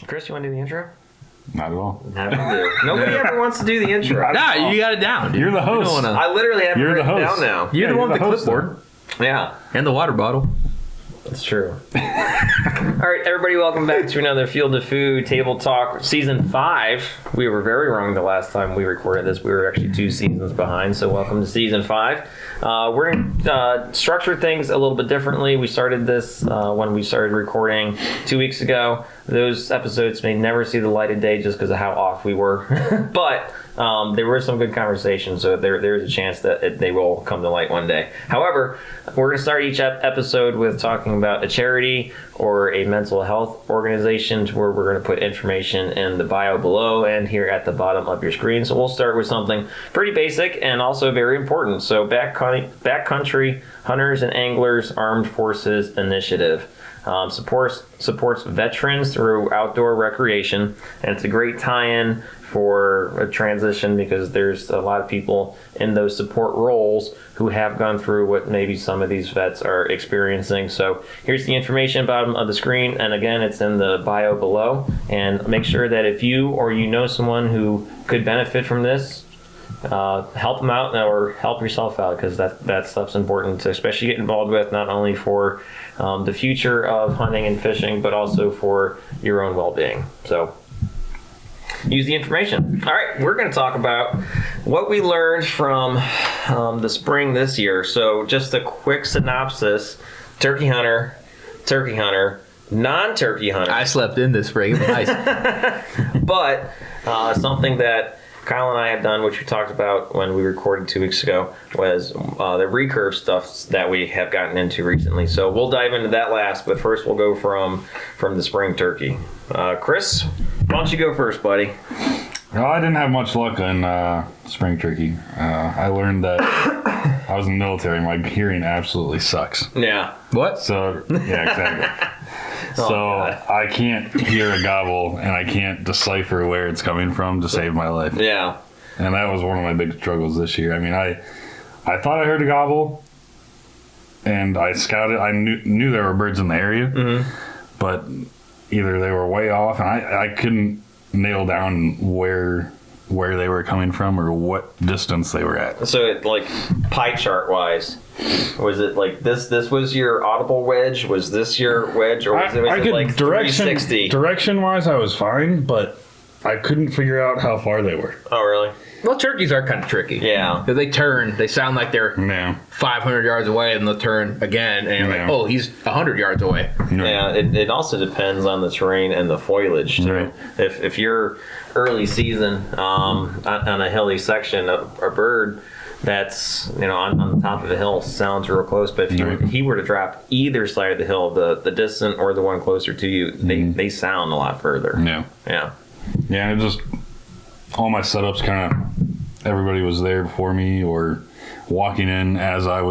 Kris, you want to do the intro? Not at all. Nobody ever wants to do the intro. Nah, you got it down, dude. You're the host. I literally have it written down now. You're the one with the host, clipboard. Yeah. And the water bottle. That's true. All right, everybody, welcome back to another Field of Food Table Talk, Season 5. We were very wrong the last time we recorded this. We were actually 2 seasons behind, so welcome to Season 5. We're going to structure things a little bit differently. We started this when we started recording 2 weeks ago. Those episodes may never see the light of day just because of how off we were. But there were some good conversations, so there's a chance that they will come to light one day. However, we're going to start each episode with talking about a charity or a mental health organization, where we're going to put information in the bio below and here at the bottom of your screen. So we'll start with something pretty basic and also very important. So Backcountry Hunters and Anglers Armed Forces Initiative. Supports veterans through outdoor recreation, and it's a great tie-in for a transition because there's a lot of people in those support roles who have gone through what maybe some of these vets are experiencing. So here's the information bottom of the screen, and again, it's in the bio below. And make sure that if you or you know someone who could benefit from this, help them out or help yourself out, because that stuff's important to especially get involved with, not only for the future of hunting and fishing, but also for your own well-being. So use the information. All right, we're going to talk about what we learned from the spring this year. So just a quick synopsis: turkey hunter, non-turkey hunter. I slept in this spring. It was nice. But something that Kyle and I have done, which we talked about when we recorded 2 weeks ago, was the recurve stuff that we have gotten into recently. So we'll dive into that last, but first we'll go from the spring turkey. Kris, why don't you go first, buddy? Well, I didn't have much luck on spring turkey. I learned that I was in the military. My hearing absolutely sucks. Yeah. What? So, yeah, exactly. I can't hear a gobble, and I can't decipher where it's coming from to save my life. Yeah. And that was one of my big struggles this year. I mean, I thought I heard a gobble, and I scouted. I knew there were birds in the area, but either they were way off, and I couldn't nail down where they were coming from or what distance they were at. So, like, pie chart wise, was it like this was your audible wedge? Was this your wedge? Or was it like 360? Direction wise, I was fine, but I couldn't figure out how far they were. Oh, really? Well, turkeys are kind of tricky. Yeah. If they turn, they sound like they're 500 yards away, and they'll turn again, and you're like, oh, he's 100 yards away. Yeah, it also depends on the terrain and the foliage, too. Right. If you're early season on a hilly section, a bird that's on the top of a hill sounds real close, but if he were to drop either side of the hill, the distant or the one closer to you, they sound a lot further. Yeah, it just, all my setups kind of, everybody was there before me or walking in when I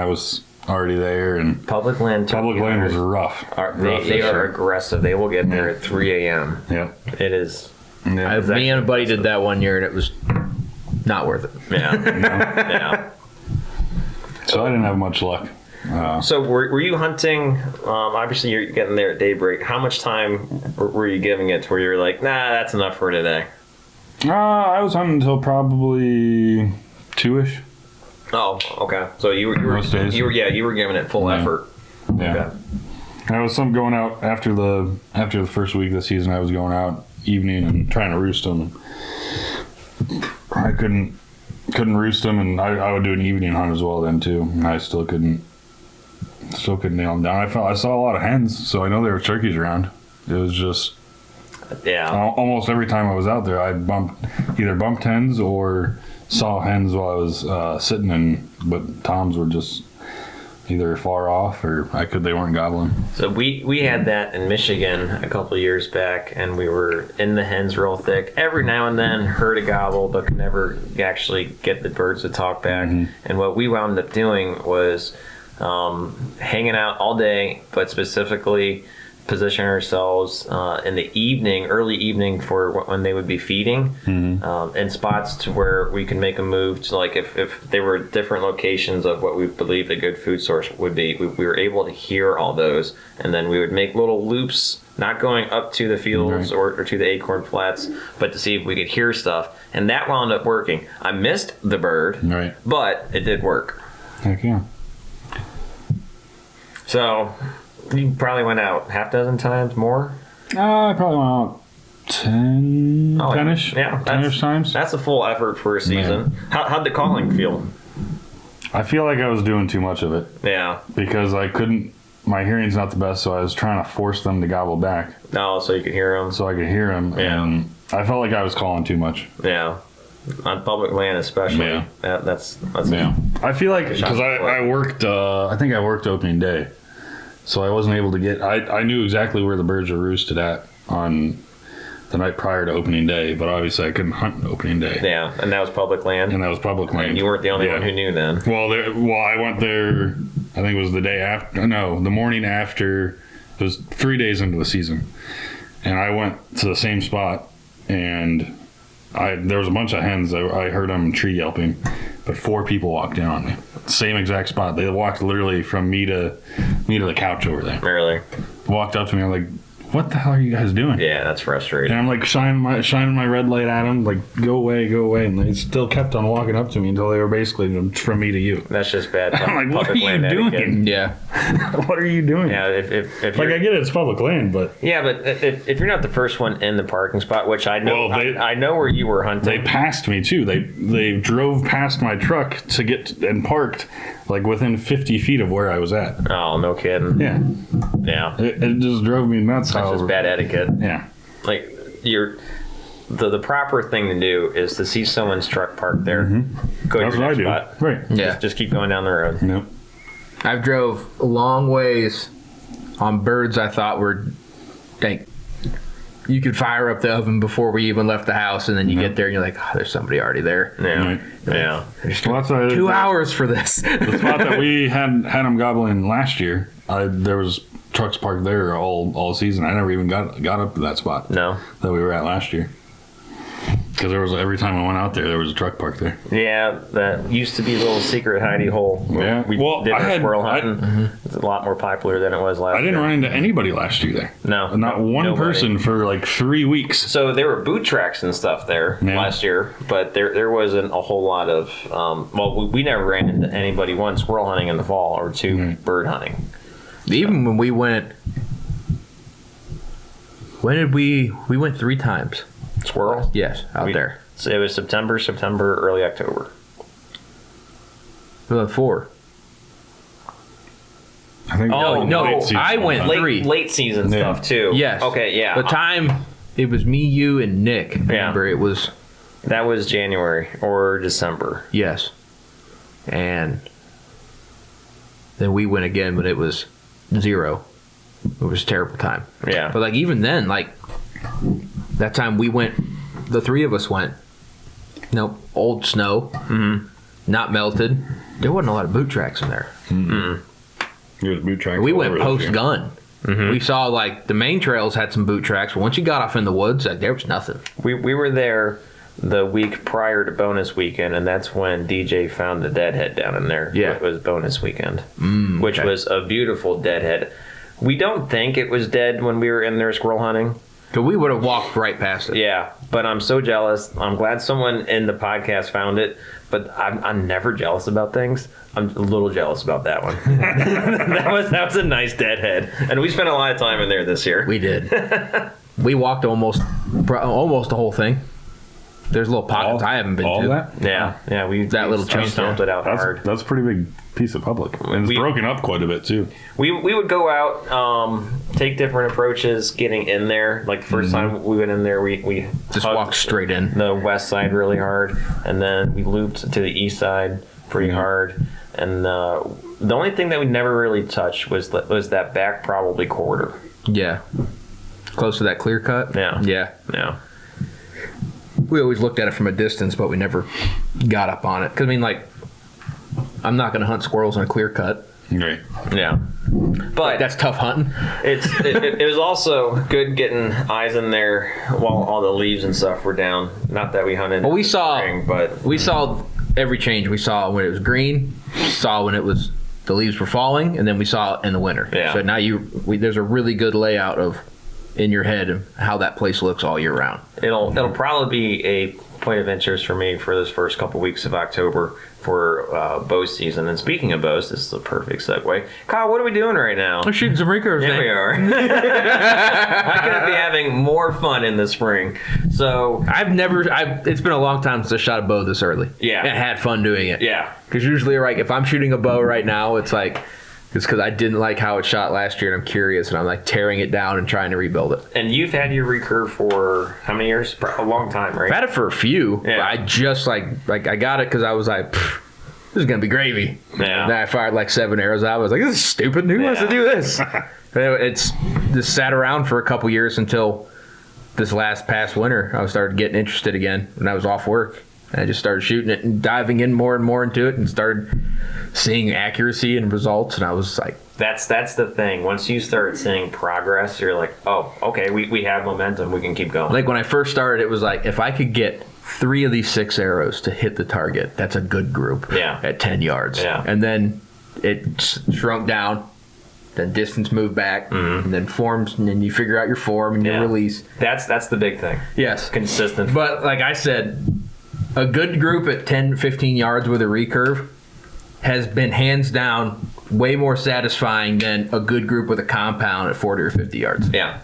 was already there, and public land was rough. They are aggressive. They will get there at 3 a.m. Yep. It is. Yeah. Me and a buddy did that one year, and it was not worth it. Yeah. Yeah. So I didn't have much luck. So were you hunting? Obviously, you're getting there at daybreak. How much time were you giving it to where you're like, nah, that's enough for today? I was hunting until probably 2-ish. Oh, okay. So you were Most days. you were giving it full effort. Yeah. Okay. I was going out after the first week of the season. I was going out evening and trying to roost them. I couldn't roost them, and I would do an evening hunt as well then too. And I still couldn't nail them down. I saw a lot of hens, so I know there were turkeys around. It was just almost every time I was out there, I either bumped hens or saw hens while I was sitting, but toms were just either far off or they weren't gobbling. So we had that in Michigan a couple of years back, and we were in the hens real thick. Every now and then heard a gobble, but could never actually get the birds to talk back. And what we wound up doing was hanging out all day, but specifically position ourselves in the evening, early evening, for when they would be feeding, in spots to where we can make a move to, like, if they were different locations of what we believed a good food source would be, we were able to hear all those, and then we would make little loops, not going up to the fields or to the acorn flats, but to see if we could hear stuff, and that wound up working. I missed the bird, but it did work. Heck yeah. So you probably went out half dozen times more? I probably went out 10-ish. Yeah, 10-ish times. That's a full effort for a season. How'd the calling feel? I feel like I was doing too much of it. Yeah. Because I couldn't, my hearing's not the best, so I was trying to force them to gobble back. Oh, so you could hear them? So I could hear them, and I felt like I was calling too much. Yeah. On public land especially. Yeah. That's I feel like, because I worked, I think I worked opening day. So I wasn't able to get, I knew exactly where the birds were roosted at on the night prior to opening day, but obviously I couldn't hunt opening day. Yeah, and that was public land? And that was public land. And you weren't the only one who knew then. Well, I went there, I think it was the day after, no, the morning after, it was 3 days into the season. And I went to the same spot, and there was a bunch of hens. I heard them tree yelping, but 4 people walked in on me. Same exact spot. They walked literally from me to the couch over there. Really? Walked up to me. I'm like, "What the hell are you guys doing?" Yeah, that's frustrating. And I'm like shining my red light at them, like, "Go away, go away!" And they still kept on walking up to me until they were basically from me to you. That's just bad. I'm like, "What are you doing?" Yeah. What are you doing? Yeah, if like, I get it, it's public land, but yeah, but if you're not the first one in the parking spot, which I know, I know where you were hunting. They passed me too. They drove past my truck to get and parked like within 50 feet of where I was at. Oh, no kidding. Yeah. Yeah. It just drove me nuts. That's just bad etiquette. Yeah. Like, the proper thing to do is to see someone's truck parked there. Go to That's your what I next do. spot. Right. Yeah. Just keep going down the road. Nope. I've drove a long ways on birds I thought were, like, you could fire up the oven before we even left the house, and then you get there and you're like, oh, there's somebody already there. Yeah. Right. Yeah. Well, that's 2 hours for this. the spot that we had them gobbling last year. There was trucks parked there all season. I never even got up to that spot. No. That we were at last year. Because every time I went out there was a truck parked there. Yeah, that used to be a little secret hidey hole. Yeah. We did our squirrel hunting. It's a lot more popular than it was last year. I didn't run into anybody last year there. No. Not one Nobody. person for like 3 weeks. So there were boot tracks and stuff there last year, but there wasn't a whole lot of, we never ran into anybody, one, squirrel hunting in the fall, or two, bird hunting. Even when we went, we went 3 times. Squirrel? Yes, out there. So it was September, early October. We went 4. I think no, I went 3. Late season stuff too. Yes. Okay, yeah. The time, it was me, you, and Nick. Remember, it was... That was January or December. Yes. And then we went again, but it was 0. It was a terrible time. Yeah. But, like, even then, like, that time we went, the 3 of us went, old snow, not melted. There wasn't a lot of boot tracks in there. It was boot tracks. We went post-gun. We saw, like, the main trails had some boot tracks, but once you got off in the woods, like, there was nothing. We were there the week prior to bonus weekend, and that's when DJ found the deadhead down in there. Yeah. It was bonus weekend, which was a beautiful deadhead. We don't think it was dead when we were in there squirrel hunting. But we would have walked right past it. Yeah, but I'm so jealous. I'm glad someone in the podcast found it, but I'm never jealous about things. I'm a little jealous about that one. that was a nice deadhead, and we spent a lot of time in there this year. We did. We walked almost the whole thing. There's little pockets I haven't been to. That? Yeah. We little chunk stomped it out hard. That's a pretty big piece of public, and it's broken up quite a bit too. We would go out, take different approaches getting in there. Like the first time we went in there, we just walked straight in the west side really hard, and then we looped to the east side pretty hard. And the only thing that we never really touched was that back probably quarter. Yeah. Close to that clear cut? Yeah. Yeah. We always looked at it from a distance, but we never got up on it. Because, I mean, like, I'm not going to hunt squirrels in a clear cut. Great. Yeah. But That's tough hunting. it was also good getting eyes in there while all the leaves and stuff were down. Not that we hunted. Well, in the spring, but we saw every change. We saw when it was green, saw when it was the leaves were falling, and then we saw it in the winter. Yeah. So now there's a really good layout of in your head of how that place looks all year round. it'll probably be a point of interest for me for this first couple weeks of October for bow season. And speaking of bows, this is the perfect segue. Kyle, what are we doing right now? We're shooting some recurves. Yeah, we are. How can I be having more fun in the spring? So It's been a long time since I shot a bow this early. Yeah. And had fun doing it. yeah, Because usually, like, if I'm shooting a bow right now, it's because I didn't like how it shot last year, and I'm curious, and I'm like tearing it down and trying to rebuild it. and you've had your recurve for how many years? A long time, right? I've had it for a few. Yeah. But I just like I got it because I was like, this is gonna be gravy. Yeah. Then I fired like 7 arrows out. I was like, this is stupid. Who wants to do this? It's just sat around for a couple years until this past winter. I started getting interested again when I was off work. And I just started shooting it and diving in more and more into it, and started seeing accuracy and results. And I was like, That's the thing. Once you start seeing progress, you're like, oh, okay, we have momentum. We can keep going. like when I first started, it was like if I could get 3 of these 6 arrows to hit the target, that's a good group. Yeah. At 10 yards. Yeah. And then it shrunk down. Then distance moved back, and then forms, and then you figure out your form and your Yeah. release. That's the big thing. Yes. Consistent. But like I said, a good group at 10, 15 yards with a recurve has been hands down way more satisfying than a good group with a compound at 40 or 50 yards. Yeah.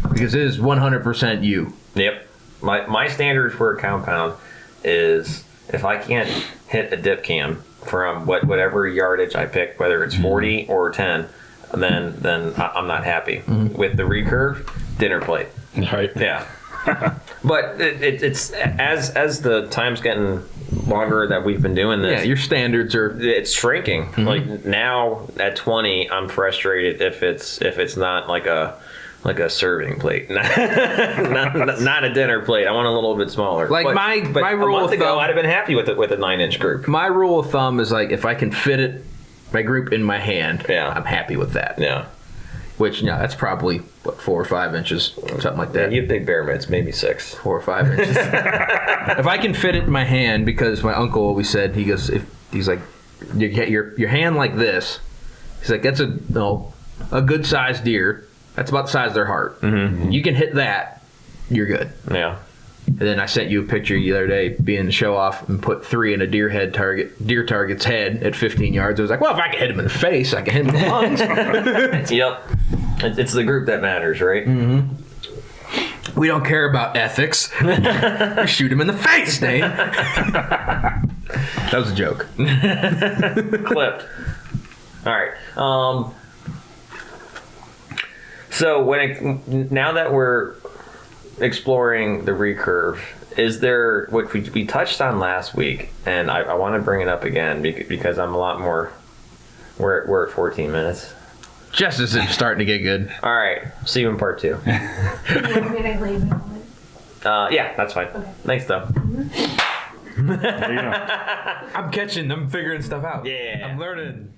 Because it is 100% you. Yep. My standard for a compound is if I can't hit a dip cam from whatever yardage I pick, whether it's 40 or 10, then I'm not happy. With the recurve, dinner plate. Right. Yeah. But it's as the time's getting longer that we've been doing this. Yeah, your standards are. It's shrinking. Like now at 20, I'm frustrated if it's not like a serving plate, not a dinner plate. I want a little bit smaller. Like but my a rule month of ago, thumb- I'd have been happy with a 9-inch group. My rule of thumb is like if I can fit my group in my hand, Yeah. I'm happy with that. Yeah. Which, that's probably 4 or 5 inches, something like that. You have big bear mitts, maybe 6. 4 or 5 inches. If I can fit it in my hand, because my uncle always said, he's like, you get your hand like this. He's like, that's a good sized deer. That's about the size of their heart. Mm-hmm. You can hit that, you're good. Yeah. And then I sent you a picture the other day, being show off, and put 3 in a deer target's head at 15 yards. I was like, well, if I can hit him in the face, I can hit him in the lungs. Yep. It's the group that matters, right? Mm-hmm. We don't care about ethics. We shoot him in the face, Dane. That was a joke. Clipped. All right. So now that we're exploring the recurve, is there what we touched on last week, and I want to bring it up again because I'm a lot more. We're at 14 minutes. Just as it's starting to get good. All right, see you in part 2. You want me to leave it on? Yeah, that's fine. Okay. Thanks, though. There you go. I'm figuring stuff out. Yeah. I'm learning.